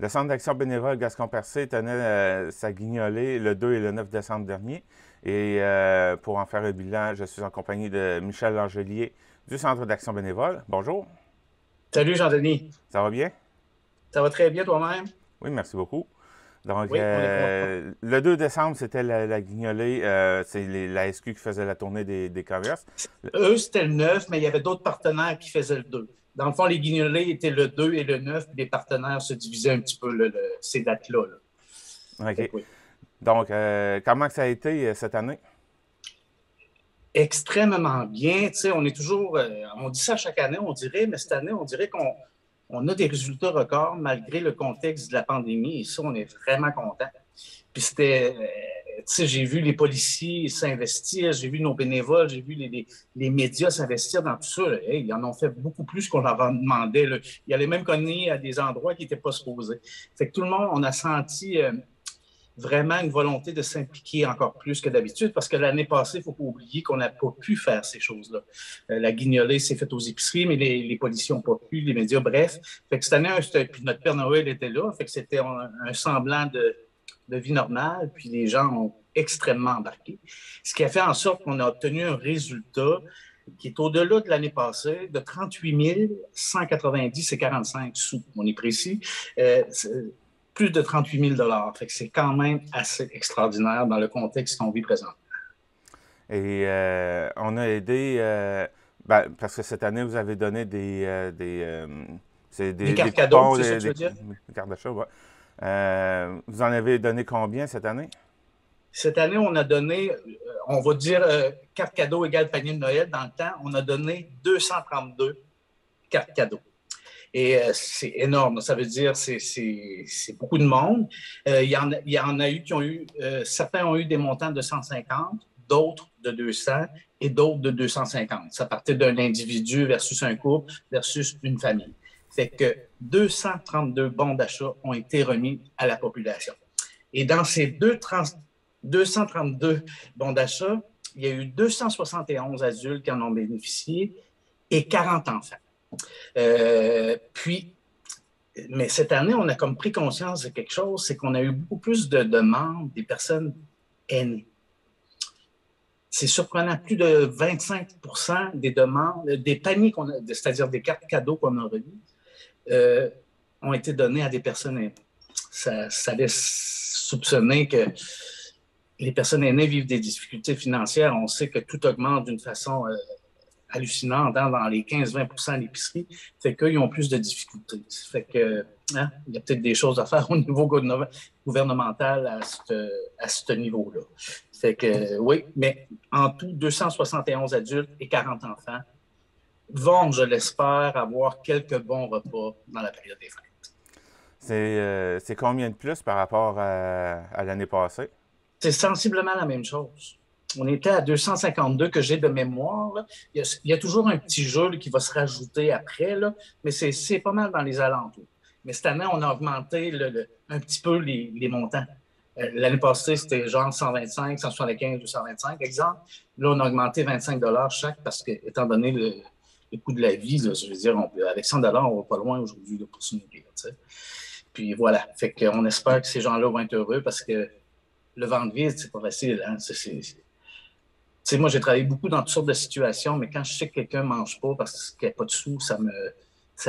Le Centre d'action bénévole Gascon-Percé tenait sa guignolée le 2 et le 9 décembre dernier. Et pour en faire le bilan, je suis en compagnie de Michel Langelier du Centre d'action bénévole. Bonjour. Salut Jean-Denis, Ça va bien? ça va très bien toi-même? Oui, merci beaucoup. Donc, Oui, on est content. le 2 décembre, c'était la guignolée. C'est la SQ qui faisait la tournée des commerces. Eux, c'était le 9, mais il y avait d'autres partenaires qui faisaient le 2. Dans le fond, les guignolés étaient le 2 et le 9, puis les partenaires se divisaient un petit peu ces dates-là. Là. Fait OK. que oui. Donc, comment ça a été cette année? Extrêmement bien. Tu sais, on est toujours, on dit ça chaque année, on dirait, mais cette année, on dirait qu'on a des résultats records malgré le contexte de la pandémie. Et ça, on est vraiment content. Puis c'était, tu sais, j'ai vu les policiers s'investir, j'ai vu nos bénévoles, j'ai vu les médias s'investir dans tout ça. Là. Hey, ils en ont fait beaucoup plus qu'on leur demandait. Là. Ils allaient même cogner à des endroits qui n'étaient pas supposés. Fait que tout le monde, on a senti vraiment une volonté de s'impliquer encore plus que d'habitude, parce que l'année passée, il ne faut pas oublier qu'on n'a pas pu faire ces choses-là. La guignolée s'est faite aux épiceries, mais les policiers n'ont pas pu, les médias, bref. Fait que cette année, puis notre Père Noël était là, fait que c'était un semblant de vie normale, puis les gens ont extrêmement embarqué. Ce qui a fait en sorte qu'on a obtenu un résultat qui est au-delà de l'année passée, de 38 190 et 45 sous, on est précis. Plus de 38 000 Fait que c'est quand même assez extraordinaire dans le contexte qu'on vit présent. Et on a aidé, parce que cette année, vous avez donné c'est Des des cartes cadeaux, coupons, c'est ça que tu veux dire? des cartes d'achat, ouais. Vous en avez donné combien cette année? Cette année, on a donné, on va dire, carte cadeau égale panier de Noël. Dans le temps, on a donné 232 cartes cadeaux. Et c'est énorme. Ça veut dire c'est beaucoup de monde. Il y en a eu qui ont eu, certains ont eu des montants de 150, d'autres de 200 et d'autres de 250. Ça partait d'un individu versus un couple versus une famille. Fait que 232 bons d'achat ont été remis à la population. Et dans ces 232 bons d'achat, il y a eu 271 adultes qui en ont bénéficié et 40 enfants. Puis, mais cette année, on a comme pris conscience de quelque chose, c'est qu'on a eu beaucoup plus de demandes des personnes aînées. C'est surprenant, plus de 25 des demandes, des paniers qu'on a, c'est-à-dire des cartes cadeaux qu'on a remis, ont été donnés à des personnes aînées. Ça laisse soupçonner que les personnes aînées vivent des difficultés financières. On sait que tout augmente d'une façon hallucinante dans les 15-20 de l'épicerie, fait qu'ils ont plus de difficultés. Fait que, hein, il y a peut-être des choses à faire au niveau gouvernemental à ce niveau-là. Fait que, oui, mais en tout, 271 adultes et 40 enfants vont, je l'espère, avoir quelques bons repas dans la période des fêtes. C'est combien de plus par rapport à l'année passée? C'est sensiblement la même chose. On était à 252 que j'ai de mémoire. Là. Il y a toujours un petit jeu là, qui va se rajouter après, là, mais c'est pas mal dans les alentours. Mais cette année, on a augmenté un petit peu les montants. L'année passée, c'était genre 125, 175 ou 125, exemple. Là, on a augmenté 25 chaque parce que, étant donné le coût de la vie, là, je veux dire, avec 100 on va pas loin aujourd'hui pour se nourrir. Puis voilà. Fait qu'on espère que ces gens-là vont être heureux parce que le ventre vide, c'est pas facile. Hein? Moi, j'ai travaillé beaucoup dans toutes sortes de situations, mais quand je sais que quelqu'un ne mange pas parce qu'il n'y a pas de sous, ça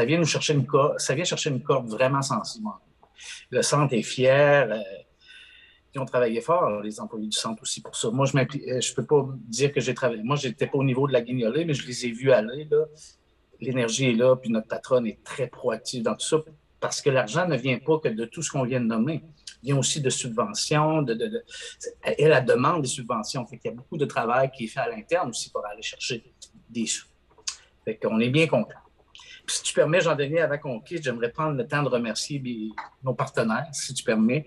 vient nous chercher ça vient chercher une corde vraiment sensible. Le centre est fier. Ils ont travaillé fort, les employés du centre aussi pour ça. Moi, je ne peux pas dire que j'ai travaillé. Moi, je n'étais pas au niveau de la guignolée, mais je les ai vus aller. Là. L'énergie est là, puis notre patronne est très proactive dans tout ça, parce que l'argent ne vient pas que de tout ce qu'on vient de nommer. Il vient aussi de subventions, et la demande des subventions. Fait qu'il y a beaucoup de travail qui est fait à l'interne aussi pour aller chercher des sous. Fait qu'on est bien content. Puis si tu permets, Jean-Denis, avant qu'on quitte, j'aimerais prendre le temps de remercier nos partenaires, si tu permets.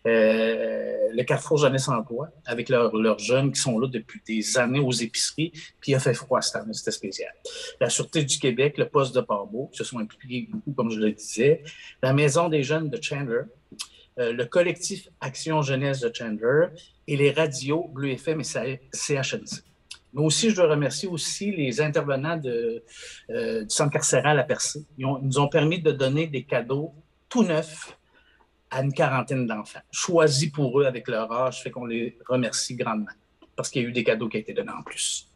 Le Carrefour Jeunesse Emploi, avec leurs jeunes qui sont là depuis des années aux épiceries, puis il a fait froid cette année, c'était spécial. La Sûreté du Québec, le poste de Port-Beau, qui se sont impliqués beaucoup, comme je le disais. La Maison des jeunes de Chandler, le collectif Action Jeunesse de Chandler et les radios Bleu FM et CHNC. Mais aussi, je dois remercier aussi les intervenants du centre carcéral à Percé. Ils nous ont permis de donner des cadeaux tout neufs à une quarantaine d'enfants, choisis pour eux avec leur âge, fait qu'on les remercie grandement parce qu'il y a eu des cadeaux qui ont été donnés en plus.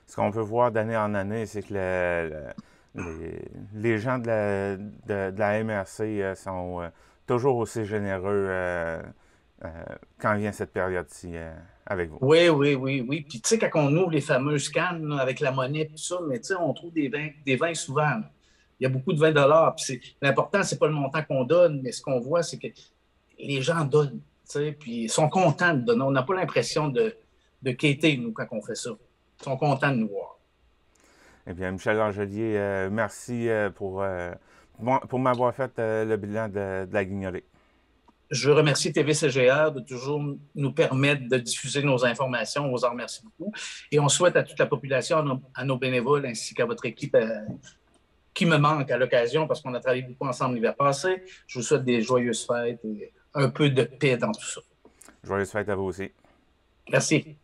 Ce qu'on peut voir d'année en année, c'est que les gens de la MRC sont toujours aussi généreux quand vient cette période-ci avec vous. Oui, oui, oui, oui. Puis, tu sais, quand on ouvre les fameuses cannes là, avec la monnaie et tout ça, mais tu sais, on trouve des vins souvent, là. Il y a beaucoup de 20 $. L'important, c'est pas le montant qu'on donne, mais ce qu'on voit, c'est que les gens donnent, tu sais, puis ils sont contents de donner. On n'a pas l'impression de quêter, nous, quand on fait ça. Ils sont contents de nous voir. Eh bien, Michel Langelier, merci pour m'avoir fait le bilan de la guignolée. Je veux remercier TVCGR de toujours nous permettre de diffuser nos informations. On vous en remercie beaucoup. Et on souhaite à toute la population, à nos bénévoles, ainsi qu'à votre équipe qui me manque à l'occasion parce qu'on a travaillé beaucoup ensemble l'hiver passé. Je vous souhaite des joyeuses fêtes et un peu de paix dans tout ça. Joyeuses fêtes à vous aussi. Merci.